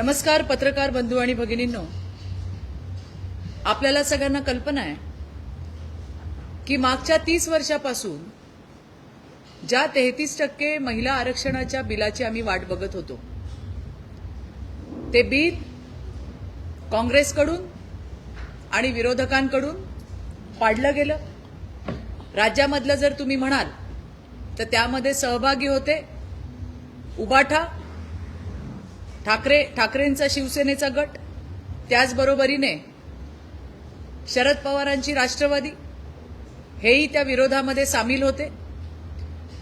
नमस्कार पत्रकार बंधू आणि भगिनींनो, आपल्याला सगळ्यांना कल्पना आहे की मागच्या 30 वर्षापासून ज्या 33% महिला आरक्षणाच्या बिलाची आम्ही वाट बघत होतो, ते बिल काँग्रेसकडून आणि विरोधकांकडून पाडलं गेलं। राज्यामधलं जर तुम्ही म्हणाल तर त्यामध्ये सहभागी होते उबाठा, ठाकरेंचा शिवसेनेचा गट, त्याचबरोबरीने शरद पवारांची राष्ट्रवादी, हेही त्या विरोधामध्ये सामील होते।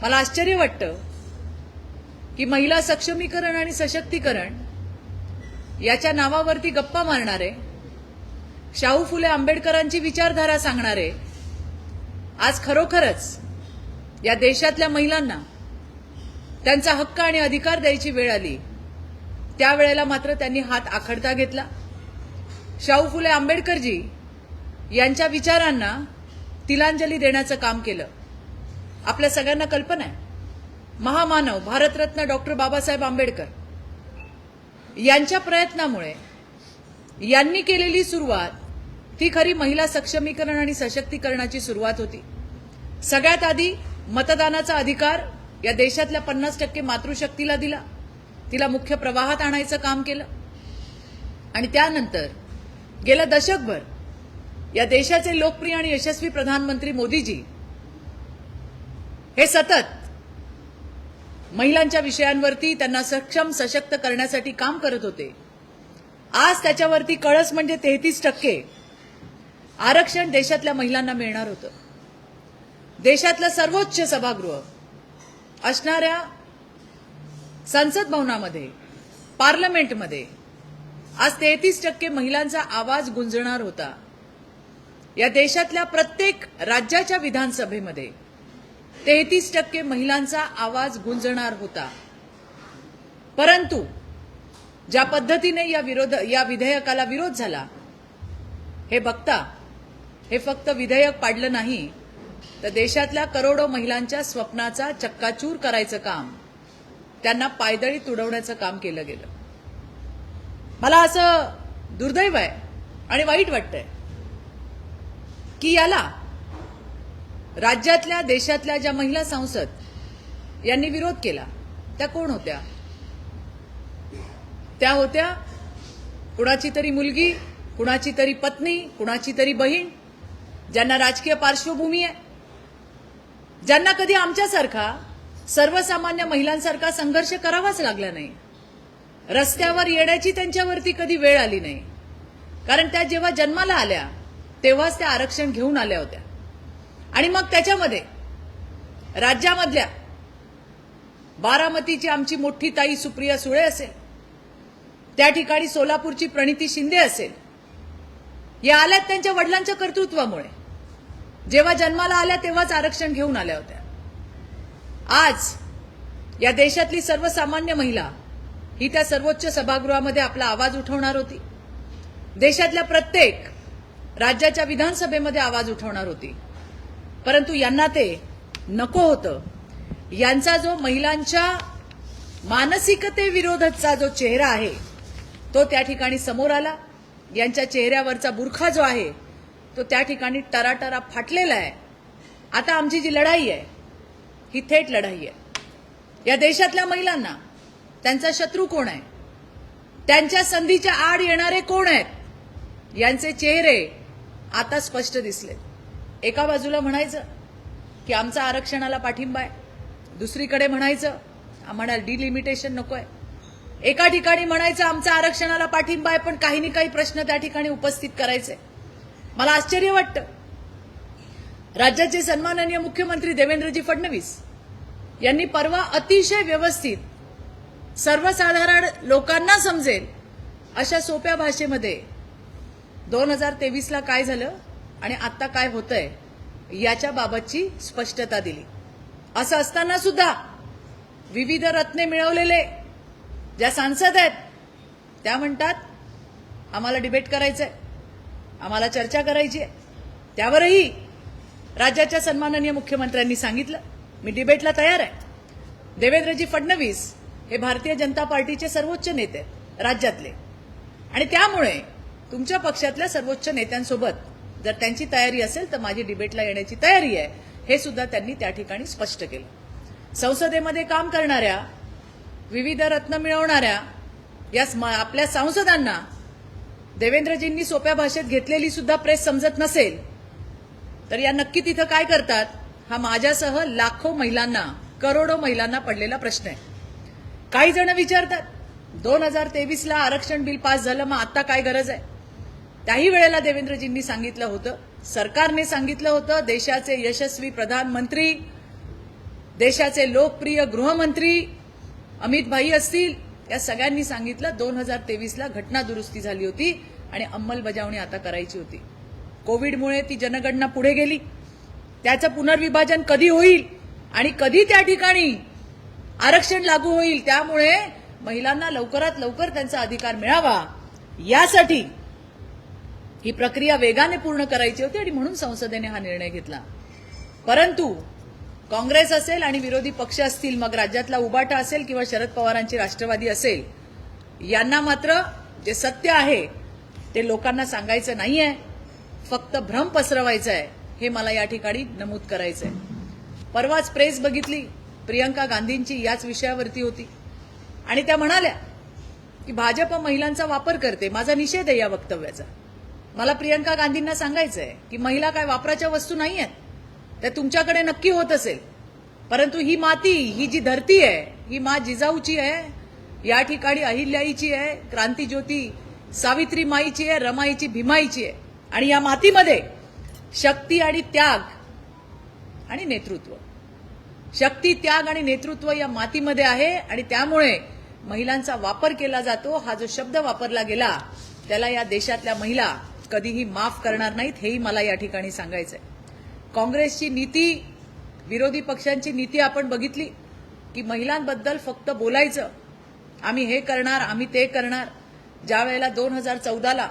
मला आश्चर्य वाटतं की महिला सक्षमीकरण आणि सशक्तीकरण याच्या नावावरती गप्पा मारणारे, शाहू फुले आंबेडकरांची विचारधारा सांगणारे आज खरोखरच या देशातल्या महिलांना त्यांचा हक्क आणि अधिकार द्यायची वेळ आली, त्यावेळेला मात्र त्यांनी हात आखडता घेतला। शाहू फुले आंबेडकरजी यांच्या विचारांना तिलांजली देण्याचं काम केलं। आपल्या सगळ्यांना कल्पना आहे, महामानव भारतरत्न डॉक्टर बाबासाहेब आंबेडकर यांच्या प्रयत्नामुळे यांनी केलेली सुरुवात ती खरी महिला सक्षमीकरण आणि सशक्तीकरणाची सुरुवात होती। सगळ्यात आधी मतदानाचा अधिकार या देशातल्या 50% मातृशक्तीला दिला, तिला मुख्य प्रवाहात आणायचं काम केलं आणि त्यानंतर गेलं दशकभर या देशाचे लोकप्रिय आणि यशस्वी प्रधानमंत्री मोदीजी हे सतत महिलांच्या विषयांवरती त्यांना सक्षम सशक्त करण्यासाठी काम करत होते। आज त्याच्यावरती कळस म्हणजे 33% आरक्षण देशातल्या महिलांना मिळणार होतं। देशातलं सर्वोच्च सभागृह असणाऱ्या संसद भवनामध्ये, पार्लमेंटमध्ये आज 33% महिलांचा आवाज गुंजणार होता। या देशातल्या प्रत्येक राज्याच्या विधानसभेमध्ये 33% महिलांचा आवाज गुंजणार होता। परंतु ज्या पद्धतीने या विधेयकाला विरोध झाला, हे बघता हे फक्त विधेयक पाडलं नाही तर देशातल्या करोडो महिलांच्या स्वप्नाचा चक्काचूर करायचं काम, त्यांना पायदळी तुडवण्याचं काम केलं गेलं। मला असं दुर्दैव आहे आणि वाईट वाटतंय की याला राज्यातल्या देशातल्या ज्या महिला संसद यांनी विरोध केला त्या कोण होत्या? त्या होत्या कुणाची तरी मुलगी, कुणाची तरी पत्नी, कुणाची तरी बहीण, ज्यांना राजकीय पार्श्वभूमी आहे, ज्यांना कधी आमच्यासारखा सर्वसामान्य महिलांसारखा संघर्ष करावाच लागला नाही, रस्त्यावर येण्याची त्यांच्यावरती कधी वेळ आली नाही, कारण त्या जेव्हा जन्माला आल्या तेव्हाच त्या आरक्षण घेऊन आल्या होत्या। आणि मग त्याच्यामध्ये राज्यामधल्या बारामतीची आमची मोठी ताई सुप्रिया सुळे असेल, त्या ठिकाणी सोलापूरची प्रणिती शिंदे असेल, या आल्यात त्यांच्या वडिलांच्या कर्तृत्वामुळे। जेव्हा जन्माला आल्या तेव्हाच आरक्षण घेऊन आल्या होत्या। आज या देशातली सर्वसामान्य महिला ही त्या सर्वोच्च सभागृहामध्ये आपला आवाज उठवणार होती, देशातल्या प्रत्येक राज्याच्या विधानसभेमध्ये आवाज उठवणार होती, परंतु यांना ते नको होतं। यांचा जो महिलांच्या मानसिकतेविरोधाचा जो चेहरा आहे तो त्या ठिकाणी समोर आला। यांच्या चेहऱ्यावरचा बुरखा जो आहे तो त्या ठिकाणी टराटरा फाटलेला आहे। आता आमची जी लढाई आहे ही थेट लढाई आहे। या देशातल्या महिलांना त्यांचा शत्रू कोण आहे, त्यांच्या संधीच्या आड येणारे कोण आहेत, यांचे चेहरे आता स्पष्ट दिसले। एका बाजूला म्हणायचं की आमचा आरक्षणाला पाठिंबा आहे, दुसरीकडे म्हणायचं आम्हाला डिलिमिटेशन नकोय, एका ठिकाणी म्हणायचं आमचा आरक्षणाला पाठिंबा आहे पण काही ना काही प्रश्न त्या ठिकाणी उपस्थित करायचे। मला आश्चर्य वाटतं, राज्याचे सन्माननीय मुख्यमंत्री देवेंद्रजी फडणवीस यांनी परवा अतिशय व्यवस्थित सर्वसाधारण लोकांना समजेल अशा सोप्या भाषेमध्ये 2023 ला काय झालं आणि आता काय होतंय याच्या बाबतची स्पष्टता दिली। असं असताना सुद्धा विविध रत्ने मिळवलेले ज्या सांसद आहेत त्या म्हणतात आम्हाला डिबेट करायचंय, आम्हाला चर्चा करायची आहे। त्यावरही राज्याच्या सन्माननीय मुख्यमंत्र्यांनी सांगितलं मी डिबेटला तयार आहे। देवेंद्रजी फडणवीस हे भारतीय जनता पार्टीचे सर्वोच्च नेते, राज्यातले. आणि त्यामुळे तुमच्या पक्षातल्या सर्वोच्च नेत्यांसोबत जर त्यांची तयारी असेल तर माझी डिबेटला येण्याची तयारी आहे, हे सुद्धा त्यांनी त्या ठिकाणी स्पष्ट केलं. संसदेमध्ये काम करणाऱ्या, विविध रत्न मिळवणाऱ्या या आपल्या सांसदांना देवेंद्रजींनी सोप्या भाषेत घेतलेली सुद्धा प्रेस समजत नसेल तर या नक्की तिथं काय करतात, हा माझ्यासह लाखो महिलांना, करोडो महिलांना पडलेला प्रश्न आहे. काही जण विचारतात 2023ला आरक्षण बिल पास झालं, मग आता काय गरज आहे? त्याही वेळेला देवेंद्रजींनी सांगितलं होतं, सरकारने सांगितलं होतं, देशाचे यशस्वी प्रधानमंत्री, देशाचे लोकप्रिय गृहमंत्री अमित भाई असतील, या सगळ्यांनी सांगितलं 2023ला घटना दुरुस्ती झाली होती आणि अंमलबजावणी आता करायची होती. कोविडमुळे ती जनगणना पुढे गेली. त्याचं पुनर्विभाजन कधी होईल आणि कधी त्या ठिकाणी आरक्षण लागू होईल, त्यामुळे महिलांना लवकरात लवकर त्यांचा अधिकार मिळावा यासाठी ही प्रक्रिया वेगाने पूर्ण करायची होती आणि म्हणून संसदेने हा निर्णय घेतला. परंतु काँग्रेस असेल आणि विरोधी पक्ष असतील, मग राज्यातला उबाटा असेल किंवा शरद पवारांची राष्ट्रवादी असेल, यांना मात्र जे सत्य आहे ते लोकांना सांगायचं नाहीये, फक्त भ्रम पसरवायचा आहे, हे मला या ठिकाणी नमूद करायचं आहे. परवाच प्रेस बघितली, प्रियंका गांधींची याच विषयावरती होती आणि त्या म्हणाल्या की भाजप महिलांचा वापर करते. माझा निषेध आहे या वक्तव्याचा. मला प्रियंका गांधींना सांगायचं आहे की महिला काय वापराच्या वस्तू नाही आहेत, त्या तुमच्याकडे नक्की होत असेल, परंतु ही माती, ही जी धरती आहे, ही मा जिजाऊची आहे, या ठिकाणी अहिल्याईची आहे, क्रांतीज्योती सावित्री माईची आहे, रमाईची भीमाईची आहे. आणि या मातीमध्ये शक्ती आणि त्याग आणि नेतृत्व, शक्ती, त्याग आणि नेतृत्व या मातीमध्ये आहे आणि त्यामुळे महिलांचा वापर केला जातो. हा जो शब्द वापरला गेला त्याला या देशातल्या महिला कधीही माफ करणार नाहीत, हेही मला या ठिकाणी सांगायचंय. काँग्रेसची नीती, विरोधी पक्षांची नीती आपण बघितली की महिलांबद्दल फक्त बोलायचं, आम्ही हे करणार, आम्ही ते करणार. ज्या वेळेला 2014ला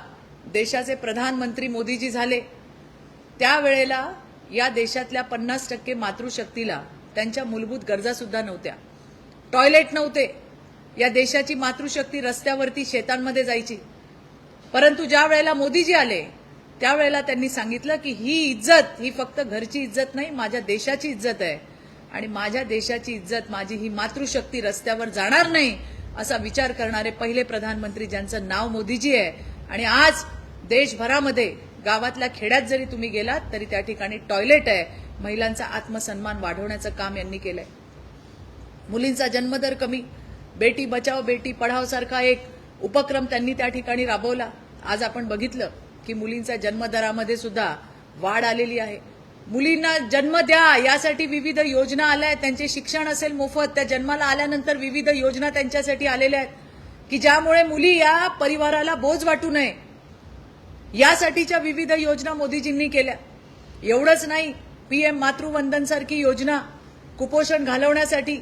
देशाचे प्रधानमंत्री मोदीजी झाले, त्यावेळेला या देशातल्या 50% मातृशक्तीला त्यांच्या मूलभूत गरजा सुद्धा नव्हत्या. टॉयलेट नव्हते. या देशाची मातृशक्ती रस्त्यावरती, शेतांमध्ये जायची. परंतु ज्या वेळेला मोदीजी आले त्यावेळेला त्यांनी सांगितलं की ही इज्जत, ही फक्त घरची इज्जत नाही, माझ्या देशाची इज्जत आहे आणि माझ्या देशाची इज्जत, माझी ही मातृशक्ती रस्त्यावर जाणार नाही, असा विचार करणारे पहिले प्रधानमंत्री ज्यांचं नाव मोदीजी आहे. आणि आज देशभरामध्ये गावातल्या खेड्यात जरी तुम्ही गेलात तरी त्या ठिकाणी टॉयलेट आहे. महिलांचा आत्मसन्मान वाढवण्याचं काम यांनी केलंय. मुलींचा जन्मदर कमी, बेटी बचाव बेटी पढाव सारखा एक उपक्रम त्यांनी त्या ठिकाणी राबवला. आज आपण बघितलं की मुलींच्या जन्मदरामध्ये सुद्धा वाढ आलेली आहे. मुलींना जन्म द्या यासाठी विविध योजना आल्या आहेत. त्यांचे शिक्षण असेल मोफत, त्या जन्माला आल्यानंतर विविध योजना त्यांच्यासाठी आलेल्या आहेत की ज्यामुळे मुली या परिवाराला बोज वाटू नये, यासाठीच्या विविध योजना मोदीजींनी केल्या. एवढंच नाही, पीएम मातृवंदन सारखी योजना कुपोषण घालवण्यासाठी,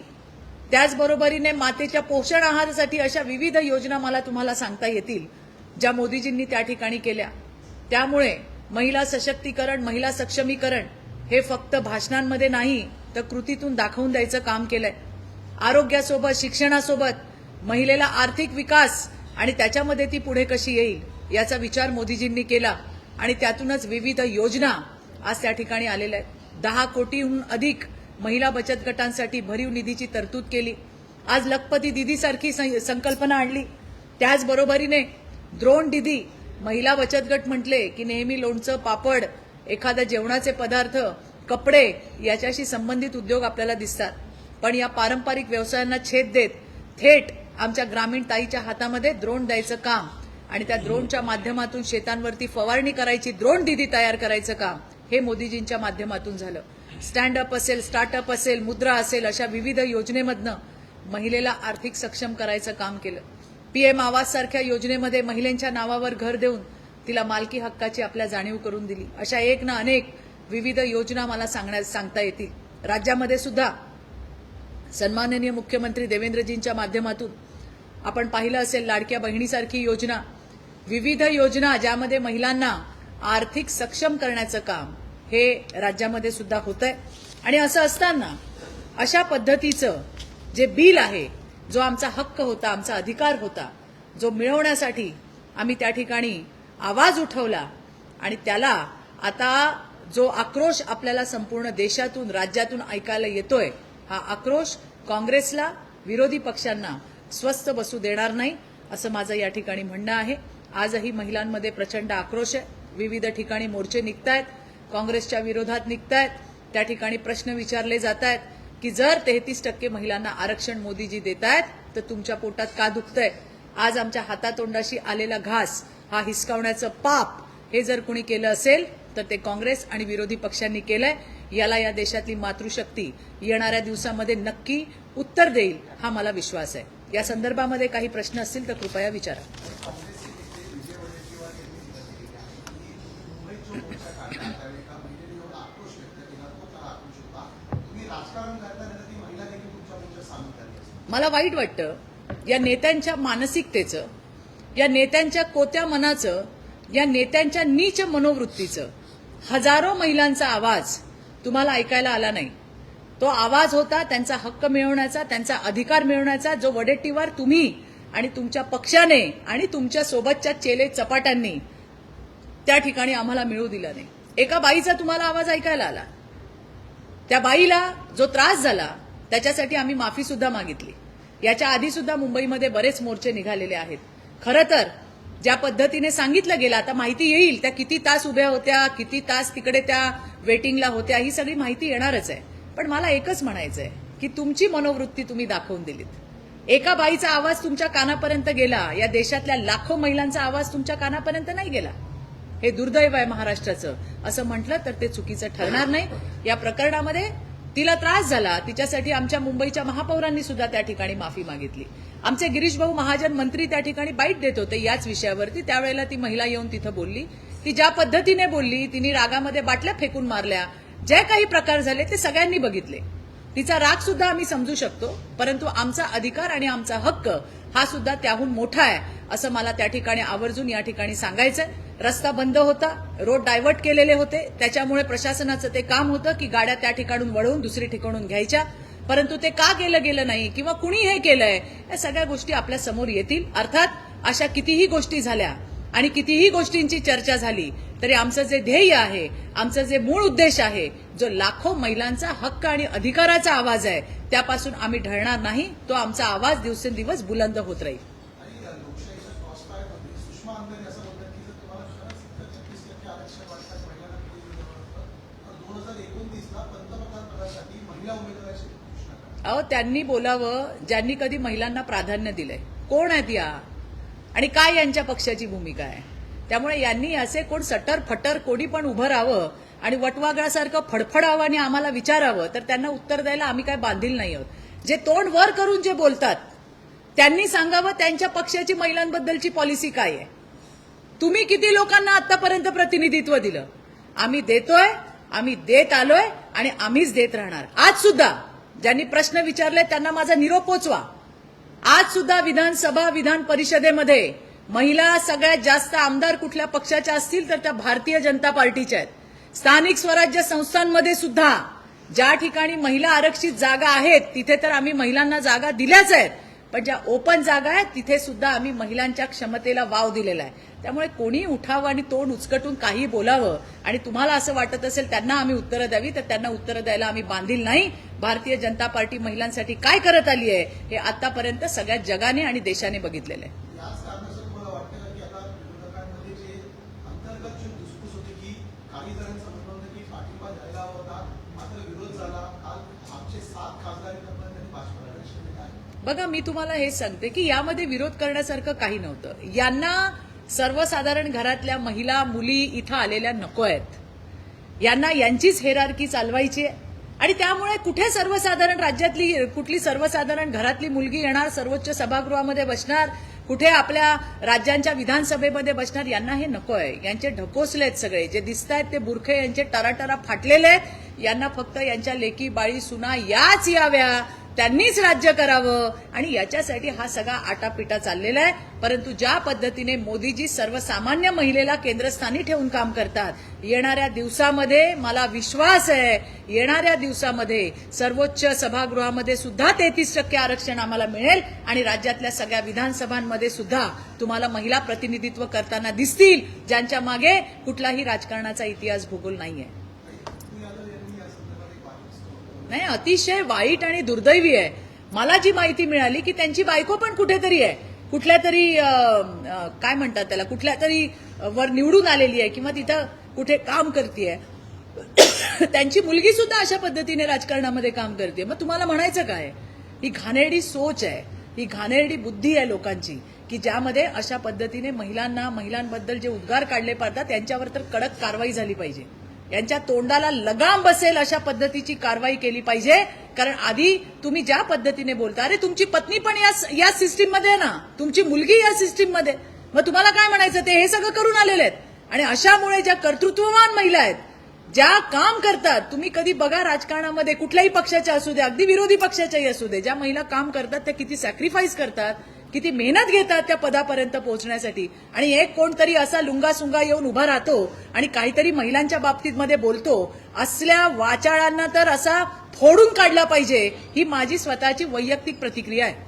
त्याचबरोबरीने मातेच्या पोषण आहारासाठी, अशा विविध योजना मला तुम्हाला सांगता येतील ज्या मोदीजींनी त्या ठिकाणी केल्या. त्यामुळे महिला सशक्तीकरण, महिला सक्षमीकरण हे फक्त भाषणांमध्ये नाही तर कृतीतून दाखवून द्यायचं काम केलंय. आरोग्यासोबत, शिक्षणासोबत महिलेला आर्थिक विकास आणि त्याच्यामध्ये ती पुढे कशी येईल याचा विचार मोदीजींनी केला आणि त्यातूनच विविध योजना आज त्या ठिकाणी आलेल्या आहेत. 10 कोटीहून अधिक महिला बचत गटांसाठी भरीव निधीची तरतूद केली. आज लखपती दीदी सारखी संकल्पना आणली. त्याचबरोबरीने द्रोण दीदी, महिला बचत गट म्हटले की नेहमी लोणचं, पापड, एखादा जेवणाचे पदार्थ, कपडे याच्याशी संबंधित उद्योग आपल्याला दिसतात. पण या पारंपरिक व्यवसायांना छेद देत थेट आमच्या ग्रामीण ताईच्या हातामध्ये द्रोण द्यायचं काम आणि त्या द्रोणच्या माध्यमातून शेतांवरती फवारणी करायची द्रोण दीदी तयार करायचं काम हे मोदीजींच्या माध्यमातून झालं. स्टँडअप असेल, स्टार्टअप असेल, मुद्रा असेल, अशा विविध योजनेमधनं महिलेला आर्थिक सक्षम करायचं काम केलं. पीएम आवास सारख्या योजनेमध्ये महिलांच्या नावावर घर देऊन तिला मालकी हक्काची आपल्या जाणीव करून दिली. अशा एक ना अनेक विविध योजना मला सांगता येतील. राज्यामध्ये सुद्धा सन्माननीय मुख्यमंत्री देवेंद्रजींच्या माध्यमातून आपण पाहिलं असेल लाडक्या बहिणीसारखी योजना, विविध योजना ज्यामध्ये महिलांना आर्थिक सक्षम करण्याचं काम हे राज्यामध्ये सुद्धा होतंय. आणि असं असताना अशा पद्धतीचं जे बिल आहे, जो आमचा हक्क होता, आमचा अधिकार होता, जो मिळवण्यासाठी आम्ही त्या ठिकाणी आवाज उठवला आणि त्याला आता जो आक्रोश आपल्याला संपूर्ण देशातून राज्यातून ऐकायला येतोय, हा आक्रोश काँग्रेसला विरोधी पक्षांना स्वस्थ बसू देणार नाही असं माझं या ठिकाणी म्हणणं आहे. आजही महिलांमध्ये प्रचंड आक्रोश आहे. विविध ठिकाणी मोर्चे निघतायत, काँग्रेसच्या विरोधात निघतायत. त्या ठिकाणी प्रश्न विचारले जात आहेत की जर 33% महिलांना आरक्षण मोदीजी देतायत तर तुमच्या पोटात का दुखतंय? आज आमच्या हातातोंडाशी आलेला घास हा हिसकावण्याचं पाप हे जर कुणी केलं असेल तर ते काँग्रेस आणि विरोधी पक्षांनी केलंय. याला या देशातली मातृशक्ती येणाऱ्या दिवसामध्ये नक्की उत्तर देईल हा मला विश्वास आहे. या संदर्भामध्ये काही प्रश्न असतील तर कृपया विचारा. मला वाईट वाटतं या नेत्यांच्या मानसिकतेचं, या नेत्यांच्या कोत्या मनाचं, या नेत्यांच्या नीच मनोवृत्तीचं. हजारो महिलांचा आवाज तुम्हाला ऐकायला आला नाही. तो आवाज होता त्यांचा हक्क मिळवण्याचा, त्यांचा अधिकार मिळवण्याचा, जो वडेट्टीवार तुम्ही आणि तुमच्या पक्षाने आणि तुमच्या सोबतच्या चेले चपाट्यांनी त्या ठिकाणी आम्हाला मिळू दिला नाही. एका बाईचा तुम्हाला आवाज ऐकायला आला. त्या बाईला जो त्रास झाला त्याच्यासाठी आम्ही माफी सुद्धा मागितली. याच्या आधी सुद्धा मुंबईमध्ये बरेच मोर्चे निघालेले आहेत. खरं तर ज्या पद्धतीने सांगितलं गेलं, आता माहिती येईल त्या किती तास उभ्या होत्या, किती तास तिकडे त्या वेटिंगला होत्या, ही सगळी माहिती येणारच आहे. पण मला एकच म्हणायचंय की तुमची मनोवृत्ती तुम्ही दाखवून दिलीत. एका बाईचा आवाज तुमच्या कानापर्यंत गेला, या देशातल्या लाखो महिलांचा आवाज तुमच्या कानापर्यंत नाही गेला. हे दुर्दैव आहे महाराष्ट्राचं. असं म्हटलं तर ते चुकीचं ठरणार नाही. या प्रकरणामध्ये तिला त्रास झाला, तिच्यासाठी आमच्या मुंबईच्या महापौरांनी सुद्धा त्या ठिकाणी माफी मागितली. आमचे गिरीश भाऊ महाजन मंत्री त्या ठिकाणी बाईट देत होते याच विषयावरती. त्यावेळेला ती महिला येऊन तिथं बोलली. ती ज्या पद्धतीने बोलली, तिने रागामध्ये बाटल्या फेकून मारल्या, जे काही प्रकार झाले ते सगळ्यांनी बघितले. तिचा राग सुद्धा आम्ही समजू शकतो, परंतु आमचा अधिकार आणि आमचा हक्क हा सुद्धा त्याहून मोठा आहे असं मला त्या ठिकाणी आवर्जून या ठिकाणी सांगायचंय. रस्ता बंद होता, रोड डायव्हर्ट केलेले होते, त्याच्यामुळे प्रशासनाचं ते काम होतं की गाड्या त्या ठिकाणून वळवून दुसरी ठिकाणून घ्यायच्या. परंतु ते का केलं गेलं नाही किंवा कुणी हे केलंय, या सगळ्या गोष्टी आपल्या समोर येतील. अर्थात अशा कितीही गोष्टी झाल्या आणि कितीही गोष्टींची चर्चा झाली तरी आमचं जे ध्येय आहे, आमचं जे मूळ उद्देश आहे, जो लाखो महिलांचा हक्क आणि अधिकाराचा आवाज आहे, त्यापासून आम्ही ढळणार नाही. तो आमचा आवाज दिवसेंदिवस बुलंद होत राहील. अहो, त्यांनी बोलावं ज्यांनी कधी महिलांना प्राधान्य दिलंय. कोण आहेत या आणि काय यांच्या पक्षाची भूमिका आहे? त्यामुळे यांनी असे कोण सटर फटर कोणी पण उभं राहावं आणि वटवागळासारखं फडफडावं आणि आम्हाला विचारावं तर त्यांना उत्तर द्यायला आम्ही काय बांधील नाही आहोत. जे तोंड वर करून जे बोलतात त्यांनी सांगावं त्यांच्या पक्षाची महिलांबद्दलची पॉलिसी काय आहे. तुम्ही किती लोकांना आतापर्यंत प्रतिनिधित्व दिलं? आम्ही देतोय, आम्ही देत आलोय आणि आम्हीच देत राहणार. आज सुद्धा ज्यांनी प्रश्न विचारले त्यांना माझा निरोप पोचवा. आज सुद्धा विधानसभा विधान परिषदेमध्ये महिला सगळ्यात जास्त आमदार कुठल्या पक्षाच्या असतील तर त्या भारतीय जनता पार्टीच्या आहेत. स्थानिक स्वराज्य संस्थांमध्ये सुद्धा ज्या ठिकाणी महिला आरक्षित जागा आहेत तिथे तर आम्ही महिलांना जागा दिल्याच आहेत, पण ज्या ओपन जागा आहेत तिथे सुद्धा आम्ही महिलांच्या क्षमतेला वाव दिलेला आहे. त्यामुळे कोणी उठावं आणि तोंड उचकटून काही बोलावं आणि तुम्हाला असं वाटत असेल त्यांना आम्ही उत्तरं द्यावी तर त्यांना उत्तरं द्यायला आम्ही बांधील नाही. भारतीय जनता पार्टी महिलांसाठी काय करत आली आहे हे आतापर्यंत सगळ्या जगाने आणि देशाने बघितलेलं आहे. बघा, मी तुम्हाला हे सांगते की यामध्ये विरोध करण्यासारखं काही नव्हतं. यांना सर्वसाधारण घरातल्या महिला मुली इथं आलेल्या नको आहेत. यांना यांचीच हेरारकी चालवायची आहे आणि त्यामुळे कुठे सर्वसाधारण राज्यातली कुठली सर्वसाधारण घरातली मुलगी येणार, सर्वोच्च सभागृहामध्ये बसणार, कुठे आपल्या राज्यांच्या विधानसभेमध्ये बसणार, यांना हे नको आहे. यांचे ढकोसले आहेत सगळे. जे दिसत आहेत ते बुरखे यांचे टराटरा फाटलेले आहेत. यांना फक्त यांच्या लेकी बाळी सुना याच याव्या, त्यांनीच राज्य करावं आणि याच्यासाठी हा सगळा आटापिटा चाललेला आहे. परंतु ज्या पद्धतीने मोदीजी सर्वसामान्य महिलेला केंद्रस्थानी ठेवून काम करतात, येणाऱ्या दिवसामध्ये मला विश्वास आहे, येणाऱ्या दिवसामध्ये सर्वोच्च सभागृहामध्ये सुद्धा 33% आरक्षण आम्हाला मिळेल आणि राज्यातल्या सगळ्या विधानसभांमध्ये सुद्धा तुम्हाला महिला प्रतिनिधित्व करताना दिसतील, ज्यांच्या मागे कुठलाही राजकारणाचा इतिहास भूगोल नाहीये. नाही, अतिशय वाईट आणि दुर्दैवी आहे. मला जी माहिती मिळाली की त्यांची बायको पण कुठेतरी आहे, कुठल्या तरी काय म्हणतात त्याला, कुठल्या तरी वर निवडून आलेली आहे किंवा तिथं कुठे काम करतेय. त्यांची मुलगी सुद्धा अशा पद्धतीने राजकारणामध्ये काम करते. मग तुम्हाला म्हणायचं काय? ही घाणेरडी सोच आहे, ही घाणेरडी बुद्धी आहे लोकांची की ज्यामध्ये अशा पद्धतीने महिलांबद्दल जे उद्गार काढले पाडतात त्यांच्यावर तर कडक कारवाई झाली पाहिजे. यांच्या तोंडाला लगाम बसेल अशा पद्धतीची कारवाई केली पाहिजे. कारण आधी तुम्ही ज्या पद्धतीने बोलता, अरे तुमची पत्नी पण या सिस्टीम मध्ये आहे ना, तुमची मुलगी या सिस्टीम मध्ये, मग तुम्हाला काय म्हणायचं? ते हे सगळं करून आलेले आहेत. आणि अशामुळे ज्या कर्तृत्ववान महिला आहेत, ज्या काम करतात, तुम्ही कधी बघा राजकारणामध्ये कुठल्याही पक्षाच्या असू दे, अगदी विरोधी पक्षाच्याही असू दे, ज्या महिला काम करतात त्या किती सॅक्रिफाईस करतात, किती मेहनत घेतात त्या पदापर्यंत पोहोचण्यासाठी. आणि एक कोणतरी असा लुंगासुंगा येऊन उभा राहतो आणि काहीतरी महिलांच्या बाबतीत मध्ये बोलतो. असल्या वाचाळांना तर असा फोडून काढला पाहिजे. ही माझी स्वतःची वैयक्तिक प्रतिक्रिया आहे.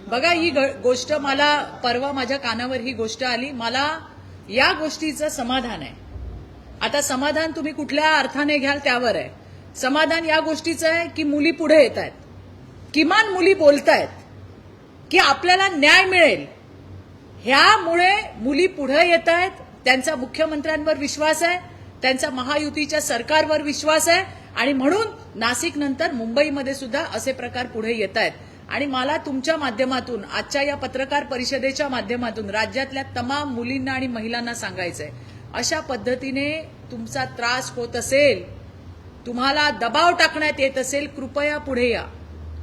बघा, ही गोष्ट मला परवा माझ्या कानावर ही गोष्ट आली. मला या गोष्टीचं समाधान आहे. आता समाधान तुम्ही कुठल्या अर्थाने घ्याल त्यावर आहे. समाधान या गोष्टीचं आहे की मुली पुढे येत आहेत, किमान मुली बोलतायत की आपल्याला न्याय मिळेल. ह्यामुळे मुली पुढे येत आहेत. त्यांचा मुख्यमंत्र्यांवर विश्वास आहे, त्यांचा महायुतीच्या सरकारवर विश्वास आहे आणि म्हणून नाशिक नंतर मुंबईमध्ये सुद्धा असे प्रकार पुढे येत आहेत. आणि मला तुमच्या माध्यमातून, आजच्या या पत्रकार परिषदेच्या माध्यमातून राज्यातल्या तमाम मुलींना आणि महिलांना सांगायचंय, अशा पद्धतीने तुमचा त्रास होत असेल, तुम्हाला दबाव टाकण्यात येत असेल, कृपया पुढे या.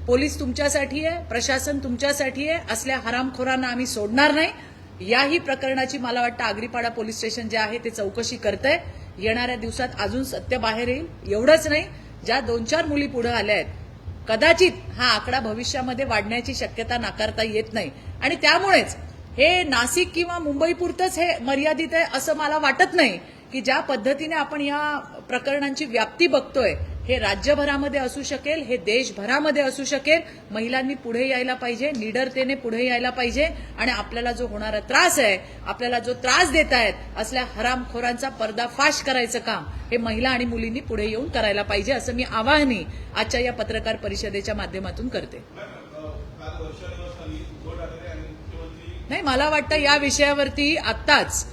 पोलीस तुमच्यासाठी आहे, प्रशासन तुमच्यासाठी आहे. असल्या हरामखोरांना आम्ही सोडणार नाही. याही प्रकरणाची मला वाटतं आगरीपाडा पोलीस स्टेशन जे आहे ते चौकशी करतंय. येणाऱ्या दिवसात अजून सत्य बाहेर येईल. एवढंच नाही, ज्या 2-4 मुली पुढे आल्या आहेत, कदाचित हा आकडा भविष्यामध्ये वाढण्याची शक्यता नाकारता येत नाही. आणि त्यामुळेच हे नाशिक किंवा मुंबईपुरतंच हे मर्यादित आहे असं मला वाटत नाही. की ज्या पद्धतीने आपण या प्रकरणांची व्याप्ती बघतोय, हे राज्यभरामध्ये असू शकेल, हे देशभरामध्ये असू शकेल. महिलांनी पुढे यायला पाहिजे, निडरतेने पुढे यायला पाहिजे आणि आपल्याला जो होणारा त्रास आहे, आपल्याला जो त्रास देत आहेत, असल्या हरामखोरांचा पर्दाफाश करायचं काम हे महिला आणि मुलींनी पुढे येऊन करायला पाहिजे, असं मी आवाहनही आजच्या या पत्रकार परिषदेच्या माध्यमातून करते. नाही, मला वाटतं या विषयावरती आत्ताच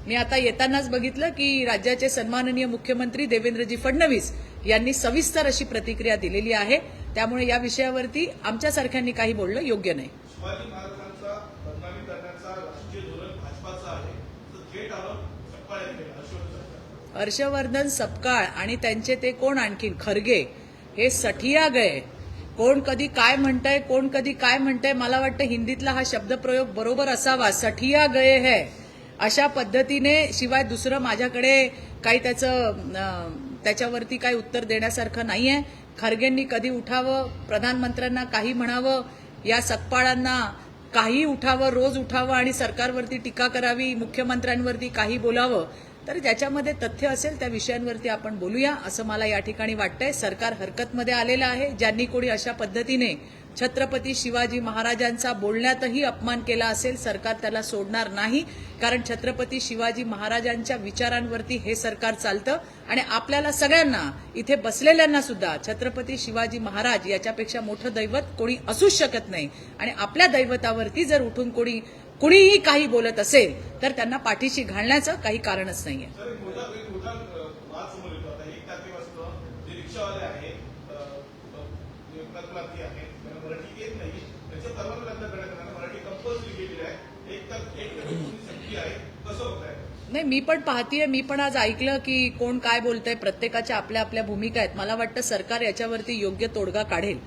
मी आता येतानाच बघितलं की राज्याचे सन्माननीय मुख्यमंत्री देवेंद्रजी फडणवीस यांनी सविस्तर अशी प्रतिक्रिया दिलेली आहे. त्यामुळे या विषयावरती आमच्यासारख्यांनी काही बोलणं योग्य नाही. शिवाजी महाराजांचा बदनामी करण्याचा राष्ट्रीय धोरण भाजपाचं आहे, तर थेट आरोप सपकाळ यांनी केला. हर्षवर्धन सपकाळ आणि त्यांचे ते कोण आणखीन खरगे, हे सठिया गए. कोण कधी काय म्हणतंय, कोण कधी काय म्हणतंय. मला वाटतं हिंदीतला हा शब्दप्रयोग बरोबर असावा, सठिया गए है. अशा पद्धतीने शिवाय दुसरं माझ्याकडे काही त्याच्यावरती काही उत्तर देण्यासारखं नाहीये. खरगेंनी कधी उठावं, प्रधानमंत्र्यांना काही म्हणावं, या सकपाळांना काही उठावं, रोज उठावं आणि सरकारवरती टीका करावी, मुख्यमंत्र्यांवरती काही बोलावं. तर ज्याच्यामध्ये तथ्य असेल त्या विषयांवरती आपण बोलूया असं मला या ठिकाणी वाटतंय. सरकार हरकतमध्ये आलेलं आहे. ज्यांनी कोणी अशा पद्धतीने छत्रपती शिवाजी महाराजांचा बोलण्यातही अपमान केला असेल, सरकार त्याला सोडणार नाही. कारण छत्रपती शिवाजी महाराजांच्या विचारांवरती हे सरकार चालतं आणि आपल्याला सगळ्यांना, इथे बसलेल्यांना सुद्धा छत्रपती शिवाजी महाराज याच्यापेक्षा मोठं दैवत कोणी असूच शकत नाही. आणि आपल्या दैवतावरती जर उठून कुणीही काही बोलत असेल तर त्यांना पाठीशी घालण्याचं काही कारणच नाहीये. नाही, मी पण पाहतीये, मी पण आज ऐकलं की कोण काय बोलतंय. प्रत्येकाच्या आपल्या आपल्या भूमिका आहेत. मला वाटतं सरकार याच्यावरती योग्य तोडगा काढेल.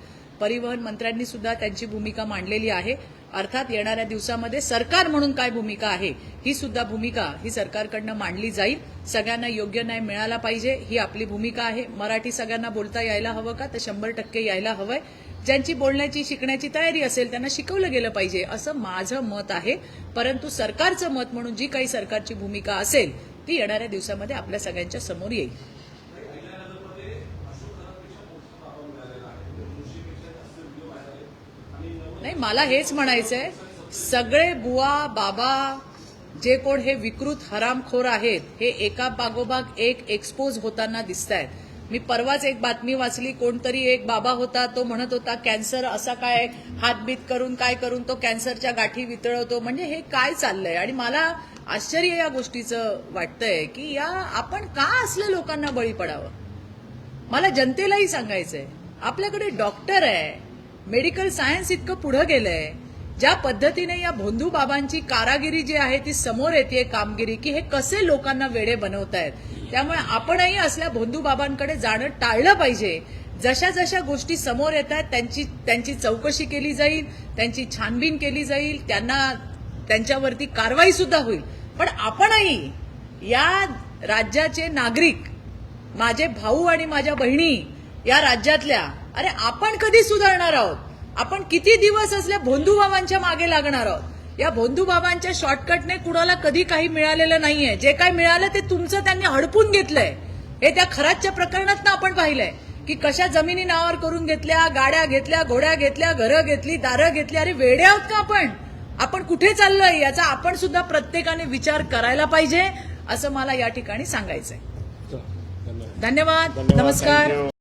परिवहन मंत्र्यांनी सुद्धा त्यांची भूमिका मांडलेली आहे अर्थात येणाऱ्या दिवसामध्ये सरकार म्हणून काय भूमिका आहे ही सुद्धा भूमिका ही सरकारकडनं मांडली जाईल. सगळ्यांना योग्य न्याय मिळाला पाहिजे ही आपली भूमिका आहे. मराठी सगळ्यांना बोलता यायला हवं का? तर 100% यायला हवंय. ज्यांची बोलण्याची शिकण्याची तयारी असेल त्यांना शिकवलं गेलं पाहिजे असं माझं मत आहे. परंतु सरकारचं मत म्हणून जी काही सरकारची भूमिका असेल ती येणाऱ्या दिवसामध्ये आपल्या सगळ्यांच्या समोर येईल. नाही, मला हेच म्हणायचंय, सगळे बुवा बाबा जे कोण हे विकृत हरामखोर आहेत हे एका पागोपाग एक एक्सपोज होताना दिसत आहेत. मी परवाच एक बातमी वाचली, कोणतरी एक बाबा होता तो म्हणत होता कॅन्सर असा काय हातबीत करून काय करून तो कॅन्सरच्या गाठी वितळवतो. म्हणजे हे काय चाललंय? आणि मला आश्चर्य या गोष्टीचं वाटतंय की आपण का असल्या लोकांना बळी पडावं. मला जनतेलाही सांगायचंय, आपल्याकडे डॉक्टर आहे, मेडिकल सायन्स इतकं पुढे गेलंय. ज्या पद्धतीने या भोंदू बाबांची कारागिरी जी आहे ती समोर येते कामगिरी, की हे कसे लोकांना वेडे बनवतायत. त्यामुळे आपणही असल्या भोंदू बाबांकडे जाणं टाळलं पाहिजे. जशा जशा गोष्टी समोर येत आहेत त्यांची चौकशी केली जाईल, त्यांची छानबीन केली जाईल, त्यांच्यावरती कारवाई सुद्धा होईल. पण आपणही या राज्याचे नागरिक, माझे भाऊ आणि माझ्या बहिणी या राज्यातल्या, अरे आपण कधी सुधारणार आहोत? आपण किती दिवस असल्या भोंदू बाबांच्या मागे लागणार आहोत? या भोंदू बाबांच्या शॉर्टकटने कुणाला कधी काही मिळालेलं नाहीये. जे काही मिळालं ते तुमचं त्यांनी हडपून घेतलंय. हे त्या खरातच्या प्रकरणात आपण पाहिलंय की कशा जमिनी नावावर करून घेतल्या, गाड्या घेतल्या, घोड्या घेतल्या, घरं घेतली, दारं घेतली. अरे वेडे आहोत का आपण कुठे चाललोय याचा आपण सुद्धा प्रत्येकाने विचार करायला पाहिजे असं मला या ठिकाणी सांगायचंय. धन्यवाद. नमस्कार.